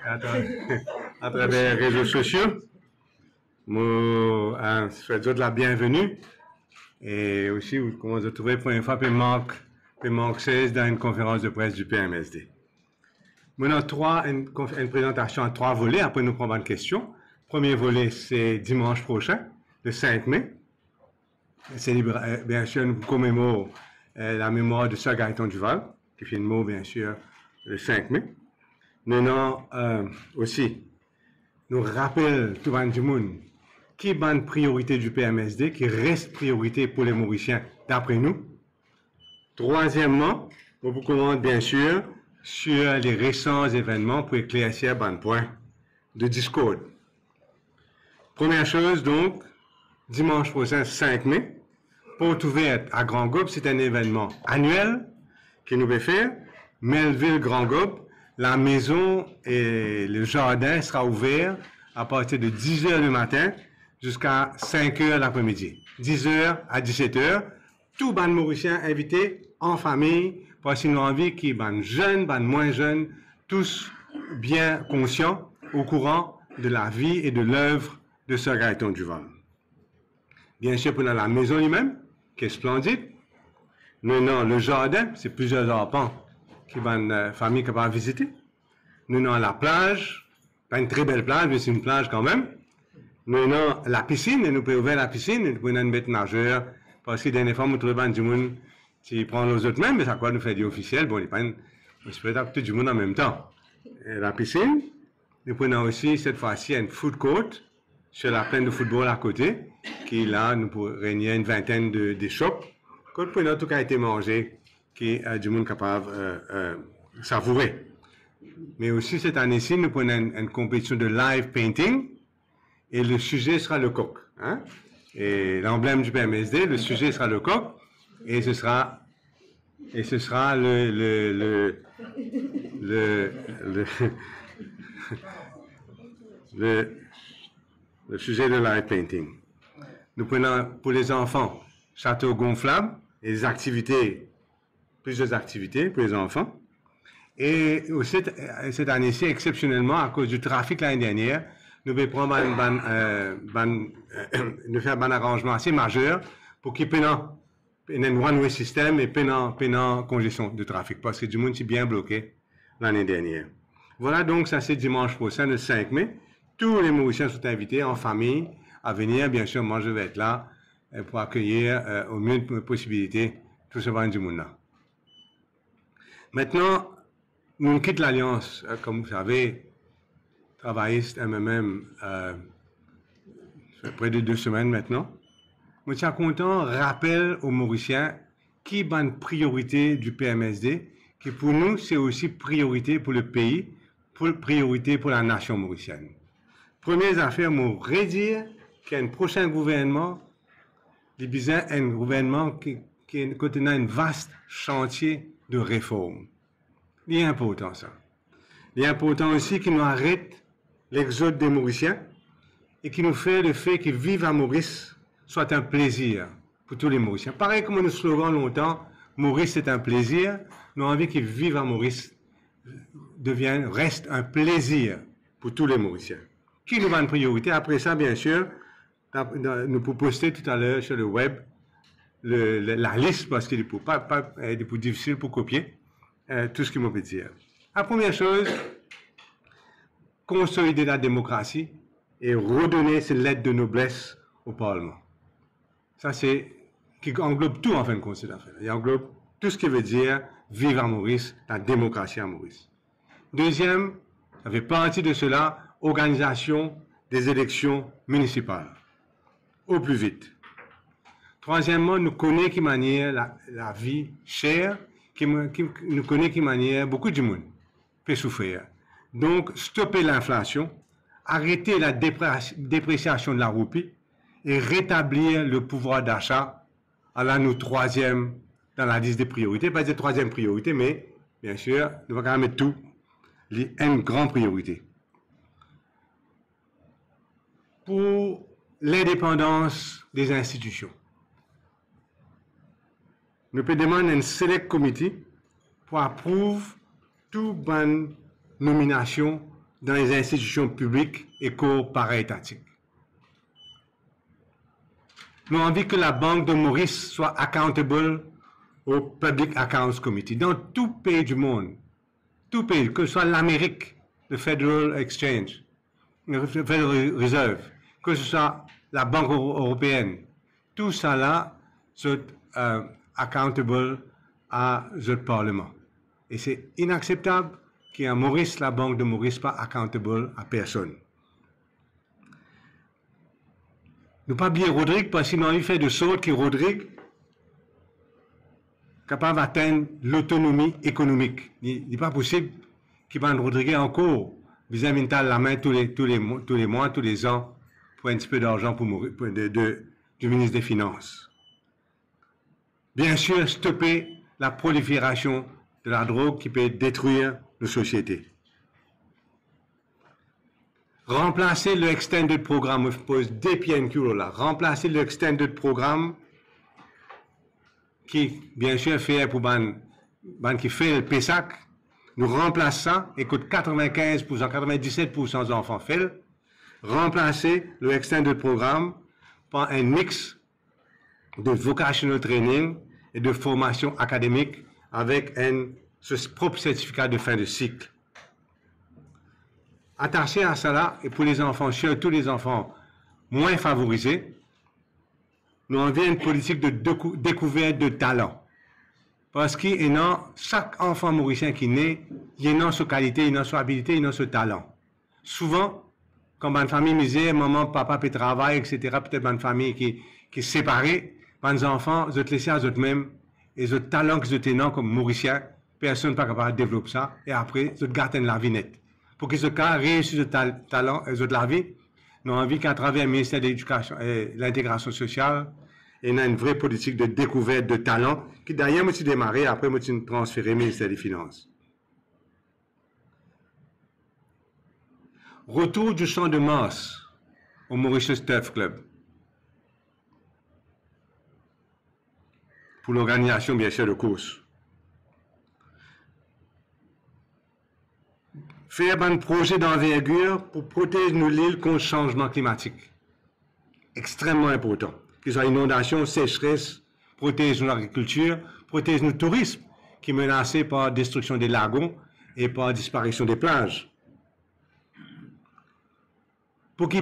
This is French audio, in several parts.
à travers les réseaux sociaux. Moi, je fais de la bienvenue. Et aussi, comment vous trouvez pour une fois, puis manque 16 dans une conférence de presse du PMSD. Maintenant, une présentation en 3 volets. Après, nous prendrons une question. Premier volet, c'est dimanche prochain, le 5 mai. Bien sûr, nous commémorons la mémoire de Sir Gaëtan Duval, qui fait le mot, bien sûr, le 5 mai. Maintenant, aussi, nous rappelons tout le monde qui est une priorité du PMSD, qui reste priorité pour les Mauriciens, d'après nous. Troisièmement, on vous commande, bien sûr, sur les récents événements pour éclaircir un point de Discord. Première chose, donc, dimanche prochain, 5 mai, porte ouverte à Grand Gobe, c'est un événement annuel que nous va faire. Melville Grand Gobe, la maison et le jardin sera ouvert à partir de 10h le matin jusqu'à 5h l'après-midi. 10h à 17h, tout ban Mauricien invité en famille, parce qu'ils ont envie qu'ils ban jeunes, ban moins jeunes, tous bien conscients, au courant de la vie et de l'œuvre de Sir Gaëtan Duval. Bien sûr, pour la maison lui-même, qui est splendide. Nous avons le jardin, c'est plusieurs arpents qui vont une famille capable de visiter. Nous avons la plage, pas une très belle plage, mais c'est une plage quand même. Nous avons la piscine, et nous pouvons ouvrir la piscine, et nous pouvons mettre nageur, parce que dernière fois, nous trouvons du monde qui prend les autres mêmes, mais ça quoi nous fait du officiel, bon, il n'y a pas une spectacle tout du monde en même temps. Et la piscine, nous prenons aussi, cette fois-ci, une food court, sur la plaine de football à côté, qui là, nous pourrons régner une vingtaine de shops, que nous en tout cas été mangé, qui est du monde capable savourer. Mais aussi cette année-ci, nous prenons une compétition de live painting, et le sujet sera le coq. Hein? Et l'emblème du PMSD, le sujet sera le coq, et ce sera le sujet de live painting. Nous prenons pour les enfants château gonflable et des activités, plusieurs activités pour les enfants. Et aussi, cette année-ci, exceptionnellement, à cause du trafic l'année dernière, nous allons prendre nous faire un arrangement assez majeur pour qu'il y ait un one-way system et pénant congestion de trafic, parce que du monde s'est bien bloqué l'année dernière. Voilà donc, ça c'est dimanche prochain, le 5 mai. Tous les Mauriciens sont invités en famille à venir. Bien sûr, moi je vais être là pour accueillir au mieux de possibilités tout ce monde du monde là. Maintenant, nous quittons l'Alliance, comme vous savez, travailliste MMM, près de 2 semaines maintenant. Moi, je suis content, rappel aux Mauriciens qui est une priorité du PMSD, qui pour nous, c'est aussi priorité pour le pays, priorité pour la nation mauricienne. Première affaire, nous redire qu'il y a un prochain gouvernement, un gouvernement qui contenant un vaste chantier de réforme. Il est important ça. Il est important aussi qu'il nous arrête l'exode des Mauriciens et qu'il nous fait le fait qu'ils vivent à Maurice soit un plaisir pour tous les Mauriciens. Pareil comme nous slogan longtemps, Maurice c'est un plaisir, nous avons envie qu'ils vivent à Maurice reste un plaisir pour tous les Mauriciens. Qui nous va une priorité? Après ça, bien sûr, nous pouvons poster tout à l'heure sur le web la liste parce qu'il est pour difficile pour copier tout ce qu'il peut dire. La première chose, consolider la démocratie et redonner cette lettre de noblesse au Parlement. Ça, c'est qui englobe tout en fin de compte. Il englobe tout ce qui veut dire vivre à Maurice, la démocratie à Maurice. Deuxième, ça fait partie de cela, organisation des élections municipales. Au plus vite. Troisièmement, nous connaissons qui manière la vie chère, nous connaissons qui manière beaucoup de monde peut souffrir. Donc, stopper l'inflation, arrêter la dépréciation de la roupie et rétablir le pouvoir d'achat à la nous troisième dans la liste des priorités. Pas dire troisième priorité, mais bien sûr, nous allons quand même mettre tout, une grande priorité. Pour l'indépendance des institutions, nous pouvons demander un select committee pour approuver toute bonne nomination dans les institutions publiques et para-étatiques. Nous avons envie que la Banque de Maurice soit accountable au Public Accounts Committee. Dans tout pays du monde, tout pays, que ce soit l'Amérique, le Federal Exchange, le Federal Reserve, que ce soit la Banque européenne, tout ça là, c'est accountable à ce Parlement. Et c'est inacceptable qu'à Maurice, la Banque de Maurice, pas accountable à personne. Ne pas oublier Rodrigue, parce qu'il a fait de sorte que Rodrigue capable d'atteindre l'autonomie économique. Il n'est pas possible qu'il va Rodrigue encore vis-à-vis de la main tous les mois, tous les ans, pour un petit peu d'argent pour mourir, du ministre des Finances. Bien sûr, stopper la prolifération de la drogue qui peut détruire nos sociétés. Remplacer le Extended Programme, je pose des PNQ là, remplacer le Extended Programme qui, bien sûr, fait pour qui fait le PESAC, nous remplace ça et coûte 95%, 97% des enfants fait, remplacer le Extended Programme par un mix de vocational training et de formation académique avec un propre certificat de fin de cycle. Attaché à cela, et pour les enfants, surtout les enfants moins favorisés, nous avons une politique de découverte de talent. Parce que chaque enfant mauricien qui naît, il a sa qualité, il a sa habilité, il a ce talent. Souvent, quand une famille misère, maman, papa peut travailler, etc., peut-être une famille qui est séparée, les enfants, ils ont laissé à eux-mêmes, et ce talent qu'ils ont comme mauricien, personne n'est pas capable de développer ça, et après, ils ont gardé la vie nette. Pour que ce cas réussisse ce talent et de la vie, nous avons envie qu'à travers le ministère de l'Éducation et l'intégration sociale, il y a une vraie politique de découverte de talent qui d'ailleurs m'a démarré, après m'a transféré au ministère des Finances. Retour du Champ de Mars au Mauritius Turf Club. Pour l'organisation, bien sûr, de courses. Faire un projet d'envergure pour protéger nos îles contre le changement climatique. Extrêmement important. Qu'ils soient inondations, sécheresse, protéger notre agriculture, protéger notre tourisme, qui est menacé par la destruction des lagons et par la disparition des plages. Pour que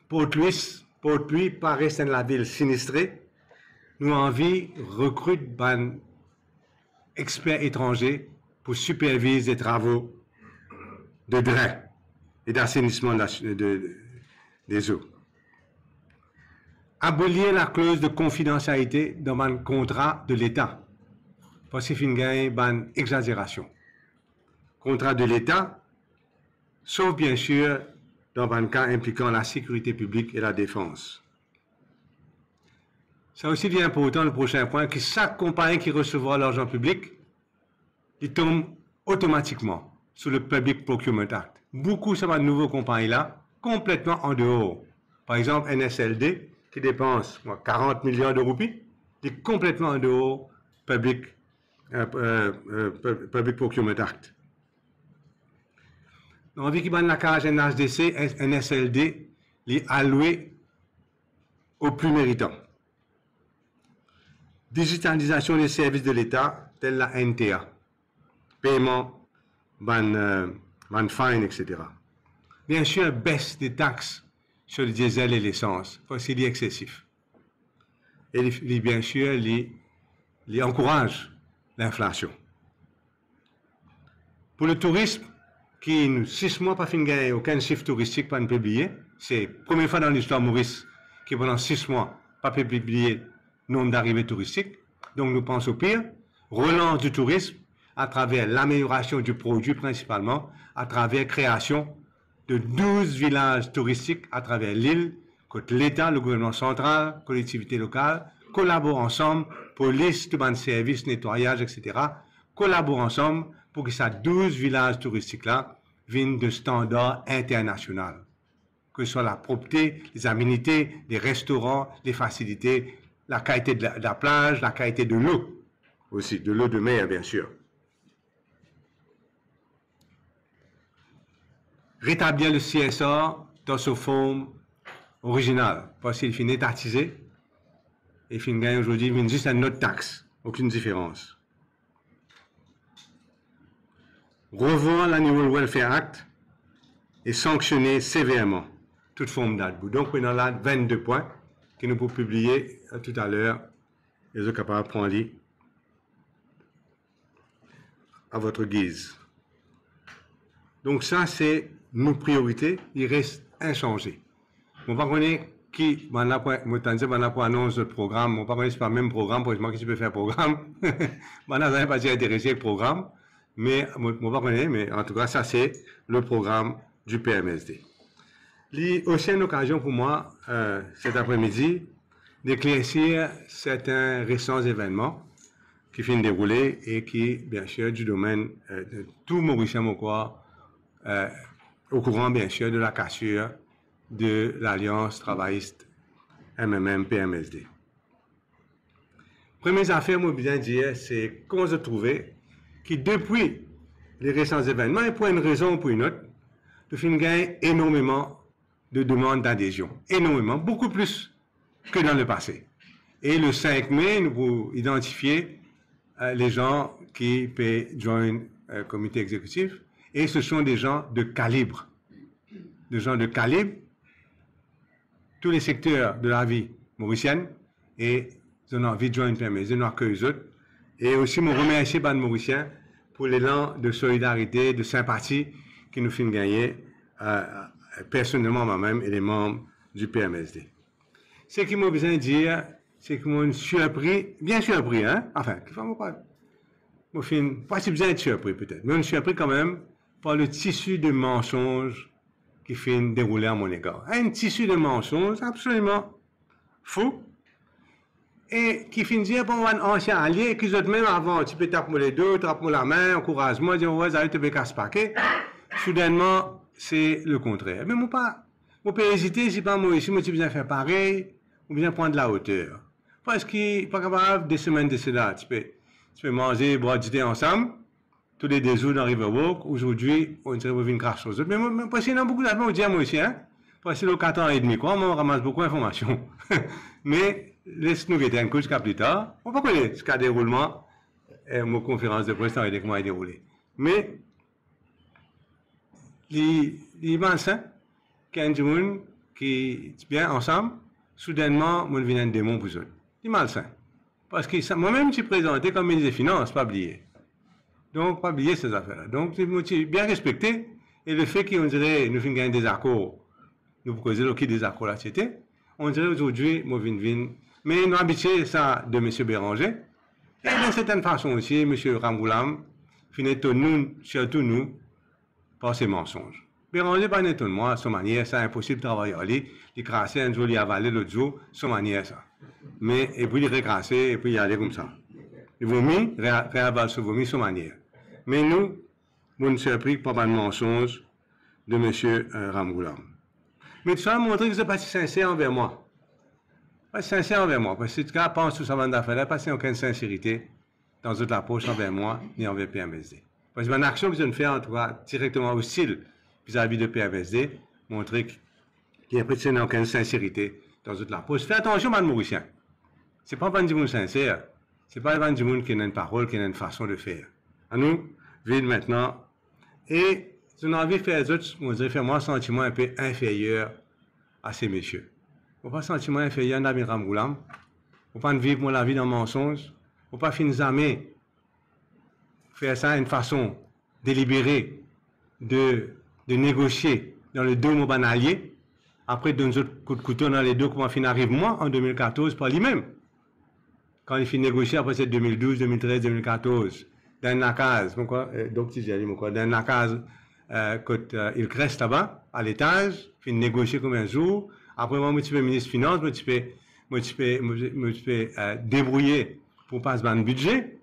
Port-Louis pas rester dans la ville sinistrée, nous avons envie de recruter des experts étrangers pour superviser les travaux de drain et d'assainissement des eaux. Abolir la clause de confidentialité dans un contrat de l'État, parce qu'il y a une exagération. Contrat de l'État, sauf bien sûr dans un cas impliquant la sécurité publique et la défense. C'est aussi bien important, le prochain point, que chaque compagnie qui recevra l'argent public, il tombe automatiquement sous le Public Procurement Act. Beaucoup de nouveaux compagnies-là, complètement en dehors. Par exemple, NSLD, qui dépense 40 millions de roupies, est complètement en dehors Public Procurement Act. On dit qu'il y a la cage NHDC, NSLD, est alloué aux plus méritants. Digitalisation des services de l'État, tels la NTA, paiement, fine, etc. Bien sûr, baisse des taxes sur le diesel et l'essence, parce qu'il est excessif. Et bien sûr, il encourage l'inflation. Pour le tourisme, qui 6 mois pas fin gagner aucun chiffre touristique pas publié, c'est la première fois dans l'histoire Maurice qui pendant 6 mois pas publié nombre d'arrivées touristiques. Donc nous pensons au pire, relance du tourisme à travers l'amélioration du produit principalement, à travers création de 12 villages touristiques à travers l'île, que l'État, le gouvernement central, collectivités locales, collaborent ensemble, police, tout le service, nettoyage, etc., collaborent ensemble pour que ces 12 villages touristiques-là viennent de standards internationaux. Que ce soit la propreté, les aménités, les restaurants, les facilités, la qualité de la plage, la qualité de l'eau aussi, de l'eau de mer, bien sûr. rétablir le CSA dans sa forme originale, parce qu'il finit étatisé, et il gagne aujourd'hui, il vient juste à une autre taxe, aucune différence. Revoir l'Annual Welfare Act et sanctionner sévèrement toute forme d'abus. Donc, on a là 22 points que nous pouvons publier tout à l'heure. Et vous êtes capable de prendre à votre guise. Donc, ça, c'est nos priorités. Il reste inchangé. On va connaître qui, on annonce le programme. On va connaître pas le même programme, pour moi, qui tu peux faire programme. On n'a pas intéressé au programme. Mais, on va connaître, mais en tout cas, ça, c'est le programme du PMSD. Il y a aussi une occasion pour moi, cet après-midi, d'éclaircir certains récents événements qui viennent dérouler et qui, bien sûr, du domaine de tout Mauricien Mokoa, au courant, bien sûr, de la cassure de l'Alliance travailliste MMM-PMSD. Première affaire, moi, bien dire, c'est qu'on se trouvait qui, depuis les récents événements, et pour une raison ou pour une autre, nous avons gagné énormément de demandes d'adhésion. Énormément, beaucoup plus que dans le passé. Et le 5 mai, nous pouvons identifier les gens qui peuvent joindre le comité exécutif. Et ce sont des gens de calibre. Des gens de calibre, tous les secteurs de la vie mauricienne. Et ils ont envie de joindre PMSD, ils n'ont que eux autres. Et aussi, je remercie les Mauriciens pour l'élan de solidarité, de sympathie qui nous fait gagner, personnellement moi-même et les membres du PMSD. Ce qui m'a besoin de dire, c'est que je suis surpris, bien surpris, hein? Enfin, pas si besoin d'être surpris peut-être, mais je suis surpris quand même par le tissu de mensonges qui fait dérouler à mon égard. Un tissu de mensonges absolument fou. Et qui finit dire, bon, un ancien allié, qui autres même avant, tu peux taper les deux, taper la main, encouragement, dire, ouais, ça va te casse paquet. Soudainement, c'est le contraire. Mais moi, pas hésiter, si pas moi ici, moi, tu besoin faire pareil, ou bien prendre de la hauteur. Parce qu'il n'est pas capable, des semaines de cela, tu peux manger, boire du thé ensemble, tous les 2 jours dans Riverwalk, aujourd'hui, on dirait, on vient cracher aux autres. Mais parce qu'il y a beaucoup d'affaires, on dit, moi aussi, hein. Parce que c'est le 4 ans et demi, quoi, on ramasse beaucoup d'informations. Mais, laisse-nous guetter un coup jusqu'à plus tard. On va connaître ce cas de déroulement et mon conférence de presse avec comment il déroulé. Mais, les malsains, quand gens qui bien ensemble, soudainement, moi, je viens un démon pour eux. Les malsains. Parce que moi-même, je suis présenté comme ministre des Finances, pas oublier. Donc, pas oublier ces affaires-là. Donc, je suis bien respecté. Et le fait qu'on dirait, nous faisons des accords, nous causons le qui des accords là, c'était, on dirait aujourd'hui, moi, vin. Mais nous habitués ça de M. Béranger. Et d'une certaine façon aussi, M. Ramgoulam finit nous, surtout nous, par ses mensonges. Béranger, pas étonnement, son manière, c'est impossible de travailler. Il crassait un jour, il avalait l'autre jour, son manière, ça. Mais, et puis il recrassait, et puis il allait comme ça. Il vomit, réavale ce vomi, son manière. Mais nous ne surpris pas mal de mensonges de M. Ramgoulam. Mais tout ça a montré que vous n'êtes pas si sincère envers moi. Pas sincère envers moi, parce que si tu penses tout ça avant d'affaires, pas aucune sincérité dans toute approche envers moi, ni envers PMSD. Parce que une action que je viens de faire, en tout cas, directement hostile vis-à-vis de PMSD, montrer qu'il n'y a pas aucune sincérité dans toute l'approche. Fais attention, man Mauricien. C'est pas du monde sincère, c'est pas du monde qui a une parole, qui a une façon de faire. À nous, vivre maintenant, et si on a envie de faire les autres, on dirait faire moi un sentiment un peu inférieur à ces messieurs. On pas sentiment inférieur à Nabil Ramgoulam. On pas vivre la vie dans le mensonge. On pas finir jamais faire ça d'une façon délibérée de négocier dans le dos de mon allié. Après, donner un autre coup de couteau dans les deux, comment finir arrive moi en 2014 par lui-même. Quand il finit négocier après c'est 2012, 2013, 2014, dans la case, dans la case, quand il reste là-bas, à l'étage, il finit négocier comme un jour. Après, moi, je suis ministre des Finances, je peux débrouiller pour passer dans le budget.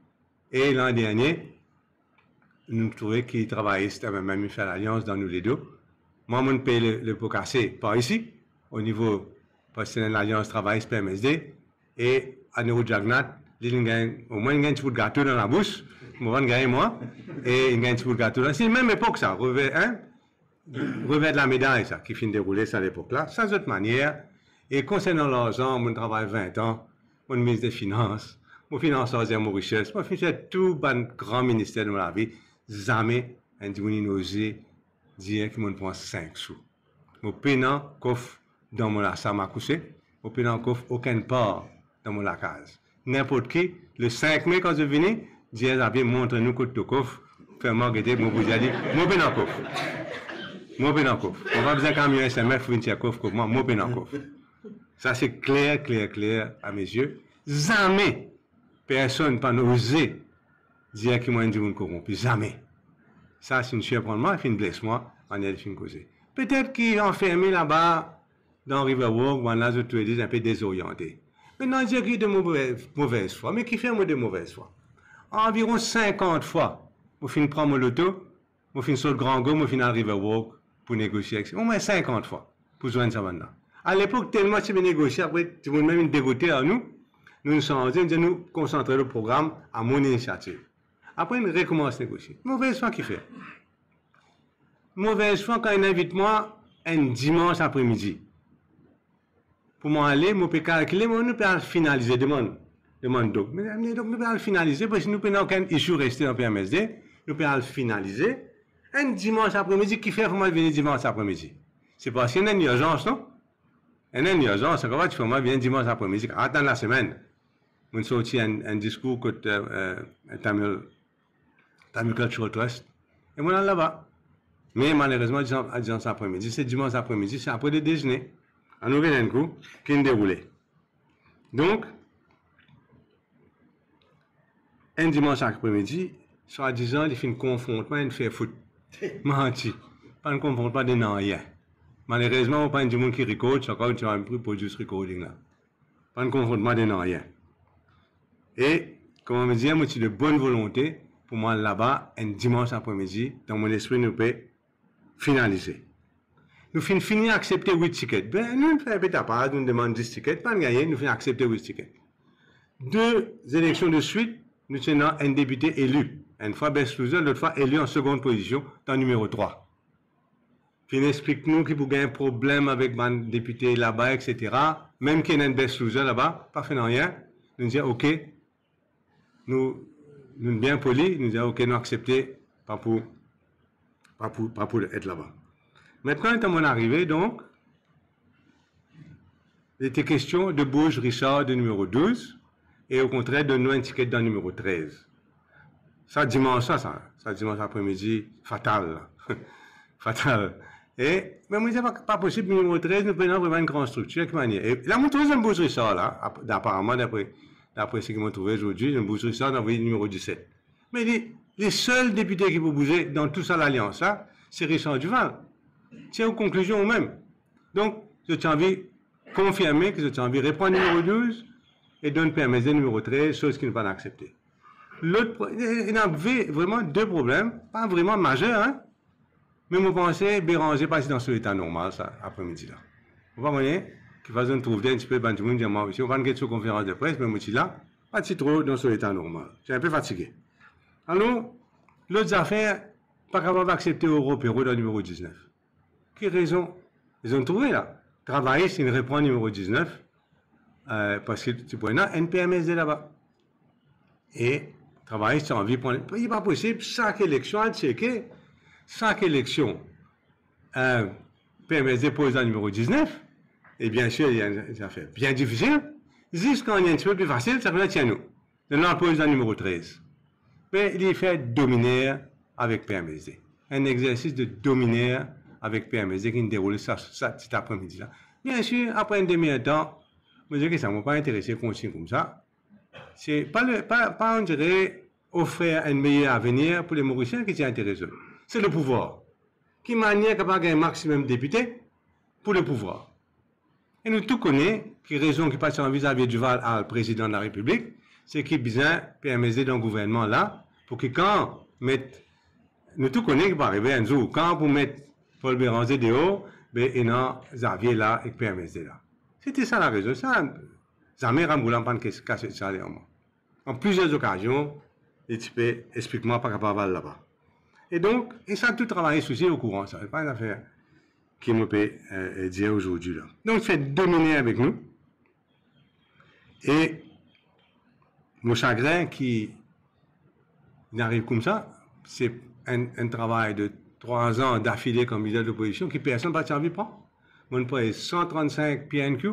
Et l'an dernier, nous trouvons qu'il travaillait, c'était même fait l'alliance dans nous les deux. Moi, je paye le pot cassé par ici, au niveau, parce que c'est une alliance travailliste PMSD. Et à niveau de Jagnat, au moins, il y a un petit peu de gâteau dans la bouche. Moi, je gagne moi. Et il y a un petit peu de gâteau. C'est la même époque, ça. Revers, hein? revers de la médaille, ça, qui finit dérouler ça à l'époque-là, sans autre manière. Et concernant l'argent, mon travail 20 ans, mon ministre des Finances, mon financeur de mon richesse, moi, je fais tout le grand ministère de ma vie, jamais, un dit, osé dire qu'il me prend 5 sous. Mon pénant, coffre dans mon lassam à coucher, mon pénant, coffre aucune part dans mon lacage. N'importe qui, le 5 mai, quand je venais, Dieu avait montré nous que le coffre, fait marguerite, mon vous dit, mon pénant coffre. Mon pénant coffre. On va besoin camion SMF pour une coffre comme moi, mon pénant coffre. Ça, c'est clair, clair, clair à mes yeux. Jamais personne n'a osé dire qu'il m'a dit qu'on corrompu. Jamais. Ça, c'est une surprendre, il blesse moi, on est fin causer. Peut-être qu'il est enfermé là-bas, dans Riverwalk, où là, je te dis un peu désorienté. Maintenant, dire qu'il est de mauvaise foi. Mais qui fait moi de mauvaise foi? Environ 50 fois, je finis prendre mon loto, je finis sur le Grand Go, je finis à Riverwalk pour négocier. Au moins 50 fois pour joindre ça maintenant. À l'époque, tellement c'est bien négocié, après, tout le monde même dégoûté à nous. Nous nous sommes en train de nous concentrer le programme à mon initiative. Après, on recommence à négocier. Mauvaise foi qui fait. Mauvaise foi quand il invite moi un dimanche après-midi. Pour moi aller, je peux calculer, mais nous pouvons finaliser, demande donc. Mais donc, nous pouvons finaliser, parce que nous pouvons aucun issue rester dans le PMSD, nous pouvons finaliser. Un dimanche après-midi, qui fait vraiment venir dimanche après-midi? C'est parce qu'il y a une urgence, non? Il y a une urgence, comment tu fais moi venir dimanche après-midi? Attends la semaine. Je sorti un discours que Tamil Cultural Trust. Et moi, là-bas. Mais malheureusement, dimanche après-midi, c'est dimanche après-midi, c'est après le déjeuner. À nous venir un coup, qui est déroulé. Donc, un dimanche après-midi, soi-disant, il fait un confrontement, il fait foot. Menti. Pas un confrontement de rien. Malheureusement, on pas du monde qui record, c'est encore tu as un prix pour juste recording là. Pas un confrontement de rien. Et, comme on me dit, moi, de bonne volonté, pour moi, là-bas, un dimanche après-midi, dans mon esprit, nous pouvons finaliser. Nous finissons accepter 8 tickets. Ben, nous faisons peut-être pas, nous demandons 10 tickets, pas de gagner, nous finissons accepter 8 tickets. 2 élections de suite, nous tenons un député élu. Une fois best loser, l'autre fois élu en seconde position, dans le numéro 3. Puis il explique-nous qu'il y a un problème avec un député là-bas, etc. Même qu'il y a un best loser là-bas, pas fait rien. Nous disons, OK, nous bien polis, nous disons, OK, nous acceptons, pas pour être là-bas. Maintenant, quand on est arrivé, donc, il était question de Bouge Richard de numéro 12, et au contraire, de nous un ticket dans le numéro 13. Ça, dimanche après-midi, fatal, là. Fatal. Et, mais moi, c'est pas possible, le numéro 13, nous prenons vraiment une grande structure, de manière. Et là, on trouve un Bouge Richard, là, apparemment, d'après ce qu'ils m'ont trouvé aujourd'hui, un Bouge Richard dans le numéro 17. Mais les seuls députés qui peuvent bouger dans tout ça, l'alliance, là, c'est Richard Duval. C'est aux conclusions même. Donc, je tiens envie de confirmer que je tiens envie de reprendre le numéro 12 et donner permis le numéro 13, chose qui ne va pas accepter. L'autre, il y a vraiment 2 problèmes, pas vraiment majeurs, hein. Mais je pensais Béranger passer dans son état normal, ça, après-midi là. Vous voyez, qui va se trouver un petit peu, ben, tout le monde dit, moi aussi, on va une sur conférence de presse, mais moi, là, pas si trop dans son état normal. J'ai un peu fatigué. Alors, l'autre affaire, pas capable d'accepter Européro dans le numéro 19. Quelle raison? Ils ont trouvé là. Travailler, c'est une réponse numéro 19, parce que tu pourrais un PMSD là-bas. Et travailler, c'est envie de prendre. Il n'est pas possible, chaque élection, à checker, chaque élection, PMSD pose dans le numéro 19, et bien sûr, il y a une affaire bien difficile. Jusqu'à un petit peu plus facile, ça peut être nous. Maintenant, on pose dans le numéro 13. Mais il est fait dominer avec PMSD. Un exercice de dominer avec PMSD qui déroule ça cet après-midi-là. Bien sûr, après une demi-heure de temps, je dis que ça ne m'a pas intéressé qu'on signe comme ça. C'est pas, on dirait, offrir un meilleur avenir pour les Mauriciens qui s'y intéressent. C'est le pouvoir. Qui manière capable de un maximum de députés pour le pouvoir. Et nous tous connaissons, qui raison qui passe en vis-à-vis Duval à le président de la République, c'est qu'il y a besoin PMSD dans le gouvernement là, pour que quand nous tous connaissons qui va arriver un jour, quand vous mettez Paul Béranger dehors, ben, il y a Xavier là et PMSD là. C'était ça la raison. Ça, jamais Ramboulan pas cassé ça derrière moi. En plusieurs occasions, il peut explique-moi pas capable là-bas. Et donc, et ça, tout travailler souci au courant, ça n'est pas une affaire qui me peut dire aujourd'hui. Donc, fait dominer avec nous. Et mon chagrin qui n'arrive comme ça, c'est un travail de 3 ans d'affilée comme leader d'opposition qui personne n'a envie de prendre. Mon poids est 135 PNQ,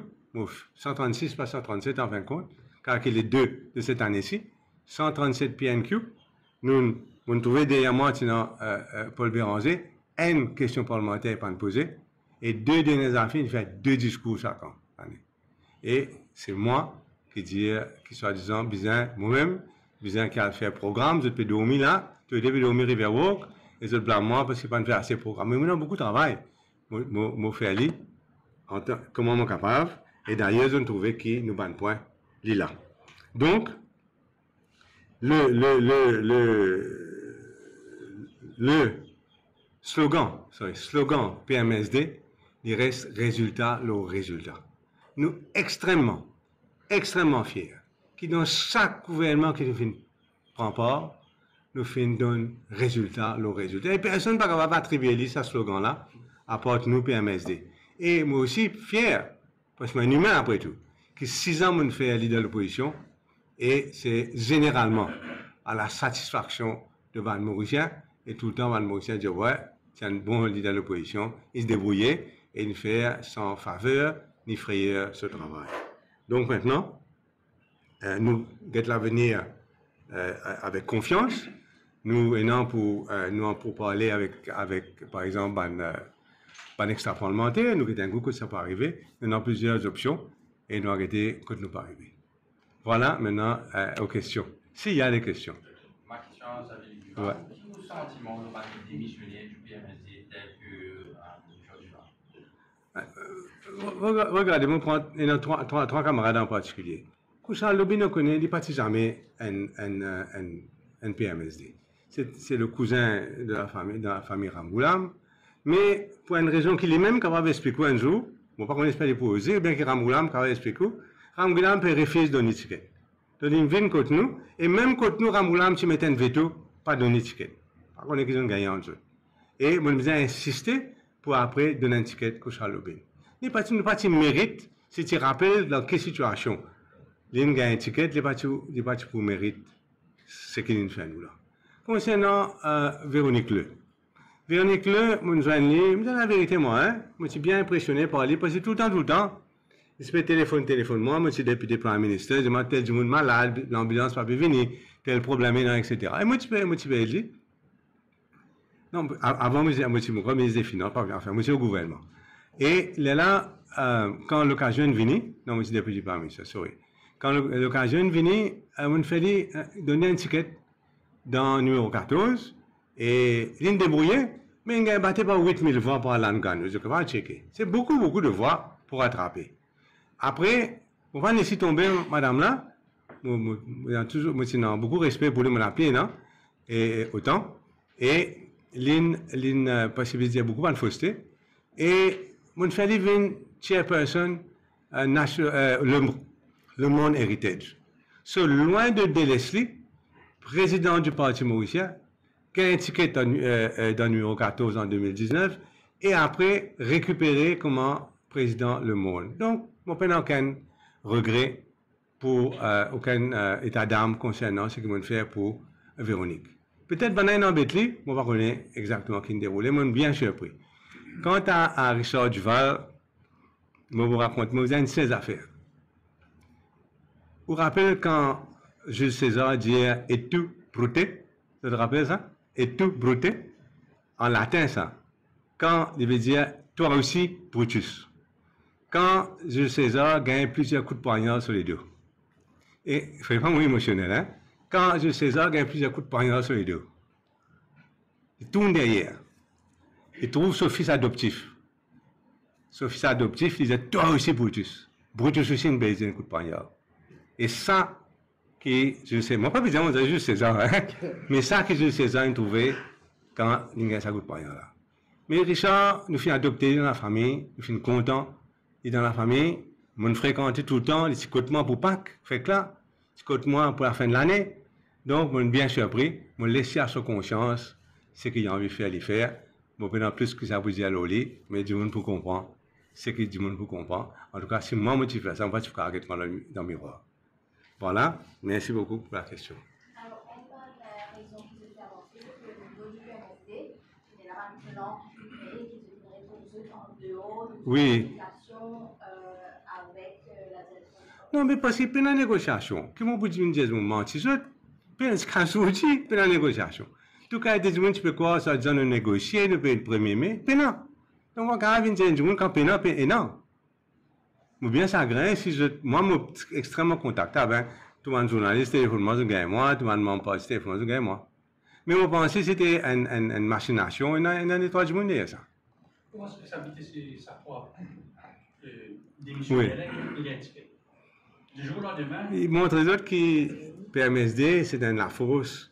136 pas 137 en fin de compte, car il est 2 de cette année-ci, 137 PNQ. Nous trouvons derrière moi, Paul Béranger, une question parlementaire pas poser, et 2 dernières affaires, il fait 2 discours chaque année. Et c'est moi qui dis, qui soi-disant, besoin, moi-même, besoin qui a fait programme, je peux dormir là, je peux dormir Riverwalk, et je blâme moi parce que je ne peux pas faire assez de programme. Mais moi, j'ai beaucoup de travail. Moi, fais aller, comment je suis capable, et d'ailleurs, je ne trouvais qu'il nous ban point, là. Donc, le slogan PMSD, il reste résultat, le résultat. Nous, extrêmement fiers, qui dans chaque gouvernement qui nous prend part, nous donne résultat, le résultat. Et personne n'est pas capable d'attribuer ce slogan-là, à part nous, PMSD. Et moi aussi, fier, parce que je suis un humain après tout, qui 6 ans, je fais leader de l'opposition, et c'est généralement à la satisfaction de Van Mauricien, et tout le temps, Van Mauricien dit, ouais, c'est un bon leader de l'opposition, il se débrouillait, et il fait sans faveur, ni frayeur, ce travail. Donc maintenant, nous, guettons l'avenir avec confiance, nous, et non pour parler avec par exemple, un extra parlementaire, nous avons un goût que ça peut arriver, nous avons plusieurs options, et nous arrêter que nous pas arriver. Voilà, maintenant, aux questions. S'il y a des questions. Ma question, ça veut dire que quel sentiment de parti démissionnaire du PMSD tel que aujourd'hui? Regardez, il y a trois camarades en particulier. Kouchal Lobi ne connaît, il ne partit jamais un PMSD. C'est le cousin de la famille Ramgoulam, mais pour une raison qu'il est même capable d'expliquer un jour, bon, pas qu'on espère pour oser, bien que Ramgoulam capable d'expliquer, Ramgoulam peut refuser de donner ticket. Donc, il vient contre nous, et même contre nous, Ramgoulam, tu mets un veto, pas donner ticket. Par contre, ils ont gagné en jeu. Et moi, je insister pour après donner un ticket à Kouchal Lobi. Les partis méritent, si tu rappelles dans quelle situation, ils ont gagné un ticket, les partis pour mérite ce qu'ils fait nous là. Concernant Véronique Le. Véronique Le, moi, je dis la vérité, moi, hein, je suis bien impressionné par lui, parce que tout le temps, il se fait téléphone, moi, je suis député Premier ministre, je dis tel du monde malade, l'ambulance pas pu venir, tel problème, etc. Et moi, je peux dire, non, avant, moi, je suis ministre des Finances, enfin, moi, je suis au gouvernement. Et là, quand l'occasion est venue, non, moi, je suis député Premier ministre, sorry. Quand l'occasion est venue, on me fait donner un ticket dans le numéro 14, et il est débrouillé, mais il a battu par 8000 voix pour aller en Ghana. Je vais checker. C'est beaucoup de voix pour attraper. Après, on va laisser tomber madame là. Moi, toujours, beaucoup de respect pour lui, mon appui, non? Et autant. Et l'une possibilité beaucoup de fausseté. Et mon fait une chairperson, le Monde Heritage. So, loin de Delesli, président du Parti mauricien, qui a un ticket dans le numéro 14 en 2019, et après récupéré comme président Le Monde. Donc, je n'ai aucun regret pour aucun état d'âme concernant ce que je fais pour Véronique. Peut-être que je embêté, je ne vais pas connaître exactement qui déroulé, mais je suis bien surpris. Quant à Richard Duval, je vous raconte, vous avez 16 affaires. Vous vous rappelez quand Jules César dit « et tout brouté », vous vous rappelez ça? « Et tout brouté » en latin ça. Quand il veut dire « toi aussi Brutus ». Quand Jules César gagne plusieurs coups de poignard sur les deux. Et il ne faut pas moins émotionnel, hein? Quand Jules César gagne plusieurs coups de poignard sur les deux. Il tourne derrière. Il trouve son fils adoptif. Son fils adoptif, il disait « toi aussi Brutus ». Brutus aussi une baise un coup de poignard. Et ça, je sais, moi pas besoin de Jules César, hein? Mais ça que Jules César a trouvé quand il gagne sa coup de poignard là. Mais Richard nous fait adopter dans la famille, nous fait content. Et dans la famille, on fréquentait tout le temps les chicotements pour Pâques, fait que là, chicotements pour la fin de l'année. Donc, on est bien surpris, on laisse à sa conscience ce qu'il a envie de faire, les faire. Bon, maintenant, plus que ça vous dit à l'olé, mais du monde pour comprendre. C'est que du monde pour comprendre. En tout cas, si moi, je fais ça, on va se faire arrêter dans le miroir. Voilà. Merci beaucoup pour la question. Alors, est-ce que la raison qui se fait avancer, que le niveau du PMSD, c'est la maintenant qui se crée, qui se ferait pour ceux en dehors de Oui. communication avec la direction? Non, mais parce que pendant la négociation, qui m'ont dit une dizaine de moments, tu sais, pendant ce cas aussi, pendant la négociation. Tout cas, des gens, tu peux quoi, ça dit, on négocier, nous payons le 1er mai, pendant. Donc, on va venir dire, du quand pendant, non. Ou bien ça grain, si moi, je suis extrêmement contactable, hein. Tout le monde journaliste, téléphone, je gagne moi, tout le monde pas téléphone, je gagne moi. Mais je pensais que c'était une machination, un étoile du monde, ça. Comment est-ce que ça habite sa propre démissionnaire et l'étiquette? Du jour au lendemain. Il montre les autres qui, PMSD, c'est dans la fosse,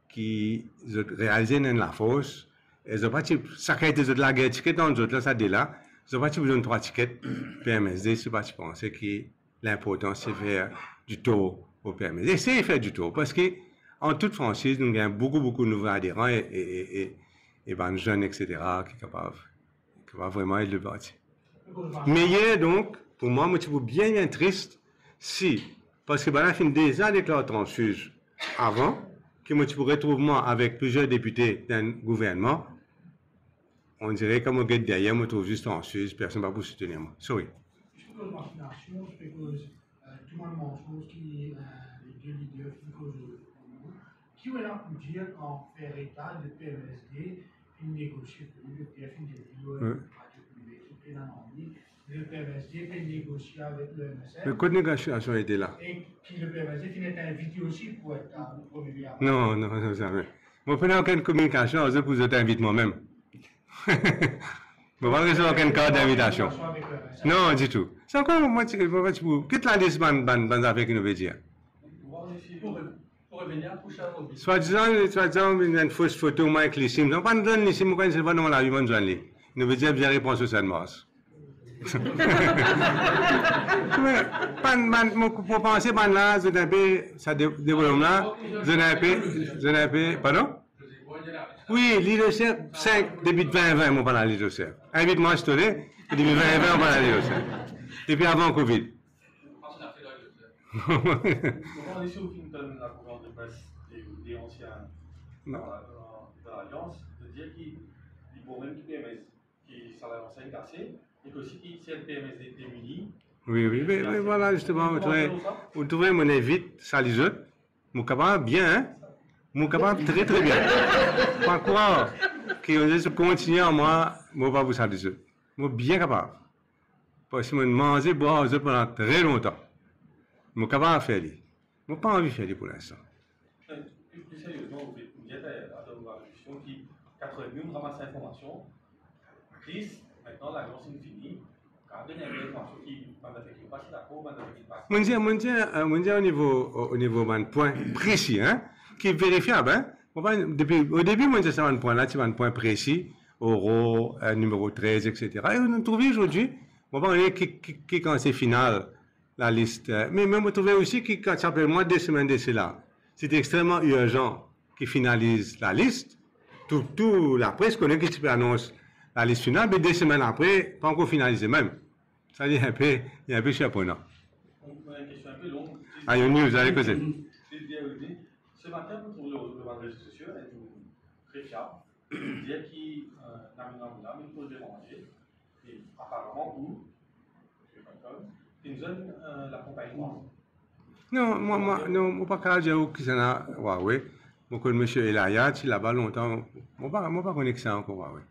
qui réalisent dans la fosse. Ils ont pas ça qui a été de la guerre ticket dans les autres, là, ça dit là. Ils ont pas besoin de 3 tickets. PMSD, c'est pas penser que l'important, c'est faire du tour au PMSD. Essayez de faire du tour, parce que, en toute franchise, nous avons beaucoup de nouveaux adhérents et ben, jeunes, etc., qui sont capables vraiment être le parti. Mais hier, donc, pour moi, je suis bien triste si, parce que ben, la fin déjà déclaré transfuge avant, que moi, tu pourrais retrouver moi avec plusieurs députés d'un gouvernement, on dirait que moi, derrière, je trouve juste transfuge, personne ne va vous soutenir moi. Sorry. Je suppose que machination, je suppose tout le monde mange qui les deux leaders qui causent qui est là pour dire qu'en faire état de PMSD, il négocie pour le PF, il le PMSD peut négocier avec le MSF. Le code de négociation était là. Et puis le PMSD finit invité aussi pour être au premier lieu. Non, jamais. Moi, je n'ai aucune communication, je vous invite moi-même. Je ne vais pas recevoir aucun carte d'invitation. Non, du tout. C'est encore, moi, quitte la liste, ban affaires qui nous veut dire. Pour revenir, pour Charles. Soit disant, une fausse photo, moi, avec les sims. Non, pas nous donner les sims, quand c'est pas dans la vie, moi, nous donne. Nous veut dire, bien réponse au sein de Mars. Pour penser, là, je n'ai pas, ça développe là, je n'ai pas, pardon? Oui, leadership 5, depuis 2020, on parle de leadership. Invite-moi à se tourner, et depuis 2020, on parle de leadership. Depuis avant Covid. Comment on est sûr qu'il donne la conférence de presse des anciens de l'Alliance, de dire qu'ils vont même quitter PMS, qui sont la enseigne cassée, et qu'aussi qu'ils tiennent PMS démunis. Oui, mais voilà, justement, vous trouvez mon invite, ça les autres, mon capable bien, hein? Mon capable très bien. Pas croire que continuer à moi, moi pas vous ça les autres. Moi bien capable. Parce que je mange, boire aux autres pendant très longtemps. Je suis capable de faire. Je n'ai pas envie de faire pour l'instant. Plus sérieusement, vous êtes à la discussion qui, 80 000, on ramasse l'information. Chris, maintenant, l'agence est finie. Quand on a une information qui passe d'accord, on dit au niveau d'un point précis, hein, qui est vérifiable. Hein. Au début, on dit ça un point là, c'est un point précis, euro, numéro 13, etc. Et on a trouvé aujourd'hui, on va voir qui quand c'est final. La liste. Mais même vous trouvez aussi que quand ça fait moins de 2 semaines de cela, c'est extrêmement urgent qu'ils finalisent la liste. Tout la presse connaît qu'ils annoncent la liste finale, mais 2 semaines après, pas encore finalisé même. Ça dit un peu surprenant. On a une question un peu longue. Ah, il y a une news, allez, causer. Ce matin, vous trouvez le réseau social est très fiable. Il dit qu'il n'a pas une pause de manger. Et apparemment, vous, une zone l'accompagnement. Non, moi, pas qu'à dire que c'est un Huawei. Moi, comme M. Elayat, il est là-bas longtemps. Moi, pas connaître ça encore Huawei.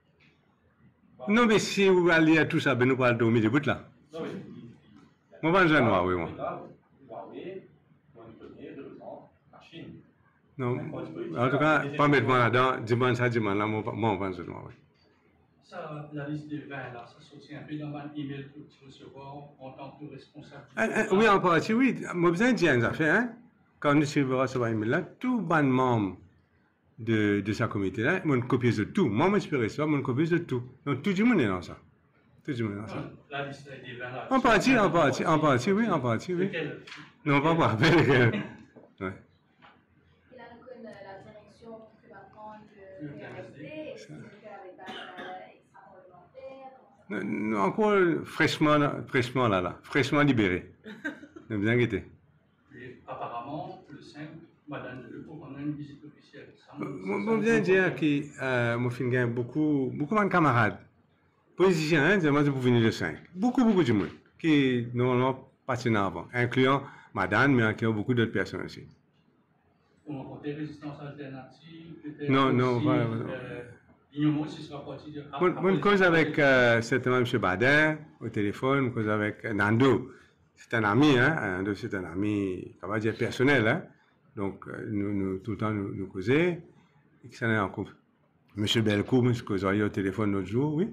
Non, mais si vous allez à tout ça, ben nous parlons de milieu de bout là. Non, oui. Moi, pas un Huawei, moi. Huawei, on connaît, représente la Chine. Non, en tout cas, pas mettre moi là-dedans, dis-moi ça, dis-moi là, moi, on pense de Huawei. Ça, la liste des 20, là, ça sortit un peu dans un email que tu recevras en tant que responsable. Oui, en partie, oui. Moi, besoin de dire une affaire, hein. Quand nous recevons un email là, tout bon membre de sa comité là, mon copie de tout. Moi, je peux recevoir mon copie de tout. Donc, tout le monde est dans ça. Tout le monde est dans ça. La liste des 20 là. En partie, oui, en partie, oui. Lequel? Non, pas lequel. Ouais. Et là, la direction présentement de PMSD Nous encore fraîchement libéré. Ne vous inquiétez. Et apparemment, le 5, Madame de Lecoq, on a une visite officielle. Je viens dire que moi, j'ai gagné beaucoup de camarades. Politiciens, hein, moi, je pour venir le 5. Beaucoup de monde qui normalement passent avant, incluant Madame, mais incluant beaucoup d'autres personnes aussi. On rencontrer résistance alternative, peut-être. Non, pas. L'ignorance aussi sera partie de. Une cause avec certainement M. Bader au téléphone, une cause avec Nando. C'est un ami, hein. Nando, c'est un ami, on va dire, personnel, hein. Donc, nous tout le temps, nous causer. Et ça n'est en couple. M. Belcourt, nous causons au téléphone l'autre jour, oui.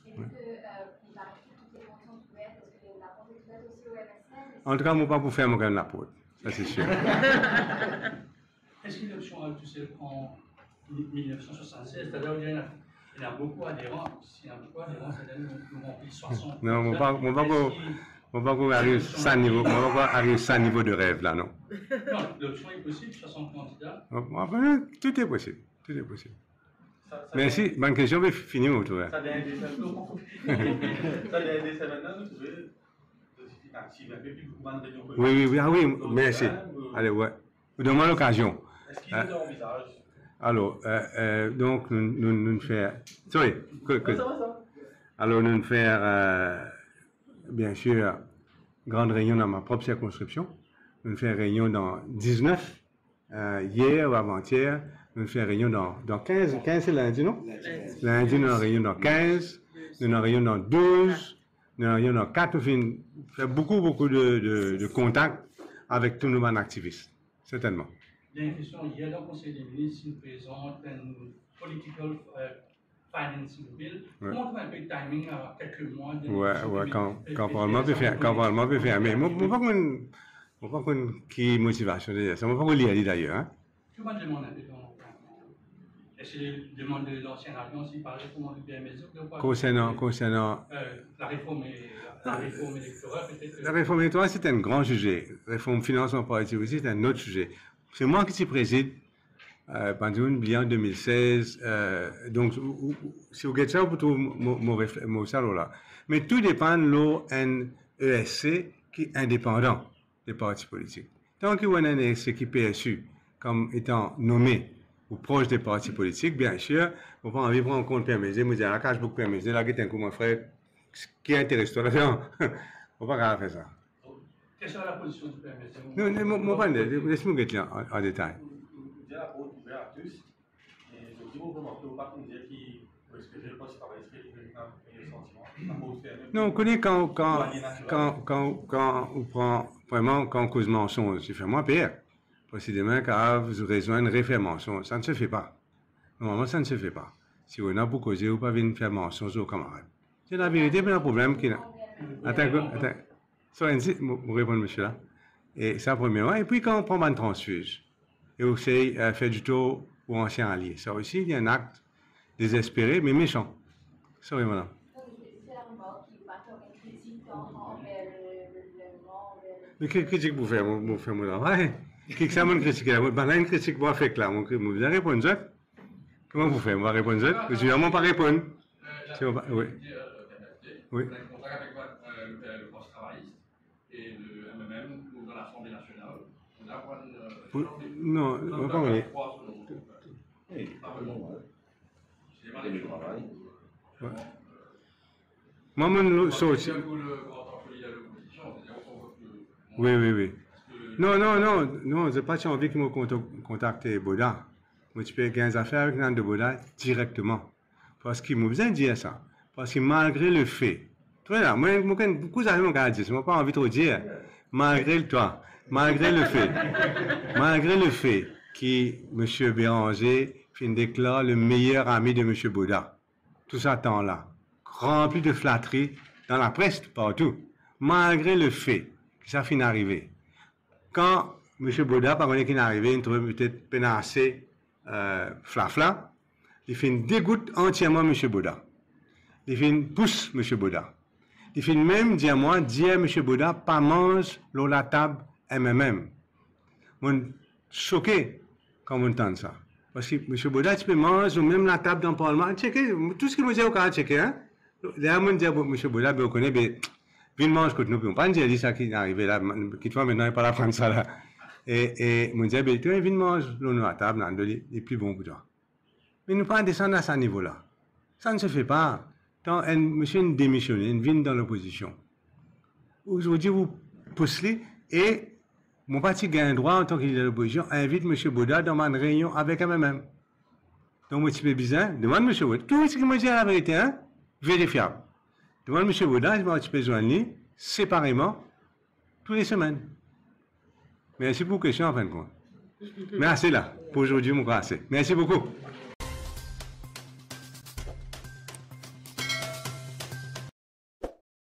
Est-ce que il va toutes les comptes sont ouvertes? Est-ce que la compte est ouverte aussi au MSN? En tout cas, moi, pas pour faire mon gain de la porte. Ça, c'est sûr. Est-ce qu'il y a une option, tu sais, en 1976, c'est-à-dire qu'il y a beaucoup d'adhérents, si un peu d'adhérents, c'est-à-dire nous remplit 60. Non, mon pas arrive à niveau, à niveau de rêve là, non. Non, l'option est possible, 60 candidats. Tout est possible, Merci, bonne question, mais finir mon tour. Ça devient des maintenant, vous trouvez active un peu plus beaucoup de Oui, merci. Allez, ouais. Vous donnez l'occasion. Est-ce qu'il nous envisage? Alors, donc, nous faisons. Sorry. Alors, nous faisons, bien sûr, grande réunion dans ma propre circonscription. Nous faisons réunion dans 19, hier ou avant-hier. Nous faisons réunion dans 15. 15, c'est lundi, non? Lundi, nous avons réunion dans 15. Nous avons réunion dans 12. Nous avons réunion dans 4. Nous faisons beaucoup de contacts avec tous nos activistes. Certainement. Il y a une question, hier, dans le Conseil des ministres, il nous présente un political financing bill. Comment on fait un peu de timing à quelques mois? Ouais, quand le Parlement peut faire. Mais moi, je ne sais pas qui motivation derrière ça. Je ne sais pas lire d'ailleurs. Hein? Je me demande un peu est-ce qu'il demande de l'ancien alliance, il parlait comment du PMSD ou pas? Concernant la réforme électorale, peut-être. La réforme électorale, c'est un grand sujet. La réforme financement politique aussi, c'est un autre sujet. C'est moi qui s'y préside pendant une bilan en 2016. Donc, si vous regardez ça, vous trouvez mon salaire là. Mais tout dépend de l'ONESC qui est indépendant des partis politiques. Tant qu'il y a un ONESC qui est PSU comme étant nommé ou proche des partis politiques, bien sûr, on va envie de prendre en compte PMSD, vous dire, la cache beaucoup PMSD, là, qui est un coup, mon frère, qui intéresse toi là, on va pas faire ça. Quelle sera la position du PMSD? Non, laisse-moi dire en détail. Vous dites la porte ouverte à tous, et je dis, vous ne pas qu'on dire qu'il faut espérer pas si par l'esprit le sentiment. Non, on connaît quand on prend vraiment, quand on cause mensonge, c'est vraiment pire. Précisément, car vous rejoignez une référence. Ça ne se fait pas. Normalement, ça ne se fait pas. Si vous n'avez pas causé, vous ne pouvez pas venir faire mensonge aux camarades. C'est la vérité, mais le problème qui est là. Attends. Soyez-y, vous répondez, monsieur là. Et ça, premièrement. Et puis, quand on prend une transfuge, et vous faire du tour aux anciens alliés, ça aussi, il y a un acte désespéré, mais méchant. Sorry, madame. C'est la remorque qui va faire une critique envers le gouvernement. Mais quelle critique vous faites, mon travail? Qui que ça m'a critiqué là? Ben là, une critique moi fait là, vous allez répondre ça? Comment vous faites? On va répondre ça? Je vais vraiment pas répondre. Oui. Oui. Vous avez contact avec le poste travailliste et le MMM dans l'Assemblée nationale. Non, on va pas venir. Moi, mon sorti. Oui. Non, j'ai pas envie qu'ils me contactent Boda. Moi, tu peux gagner des affaires avec Nando Boda directement. Parce qu'il m'a besoin de dire ça. Parce que malgré le fait, toi là, moi, beaucoup d'argent m'ont dit, je n'ai pas envie de te dire, malgré le fait que M. Béranger déclare le meilleur ami de M. Boda, tout ça temps-là, rempli de flatteries dans la presse partout, malgré le fait que ça finit d'arriver. Quand M. Boda, par contre, qui est arrivé, il trouve peut-être pénassé, flafla, il fait une dégoûte entièrement M. Boda. Il fait une pousse M. Boda. Il fait même dire à M. Boda, pas mange la table MMM. Je suis choqué quand on entend ça. Parce que M. Boda, tu peux manger même la table dans le Parlement. Checker, tout ce que vous avez au cas checker, hein? Là, on dit à M. Bouda, on connaît, viens manger contre nous, on pas dire ça qui est arrivé là, qui toi maintenant, il pas la prendre ça là. Et on dit, tu viens manger l'eau à table, les plus bons pour toi. Mais nous pas descendre à ce niveau-là. Ça ne se fait pas. Quand un monsieur démissionne, vient dans l'opposition. Aujourd'hui, vous postulez et mon parti gagne droit en tant que leader de l'opposition, invite M. Bouda dans ma réunion avec moi-même. Donc, moi, c'est bizarre. Demande M. Bouda. Tout ce qu'il m'a dit à la vérité, hein, vérifiable. Demande M. Bouda, je vais besoin de lui, séparément, toutes les semaines. Merci pour la question, en fin de compte. Merci là. Pour aujourd'hui, mon assez. Merci beaucoup.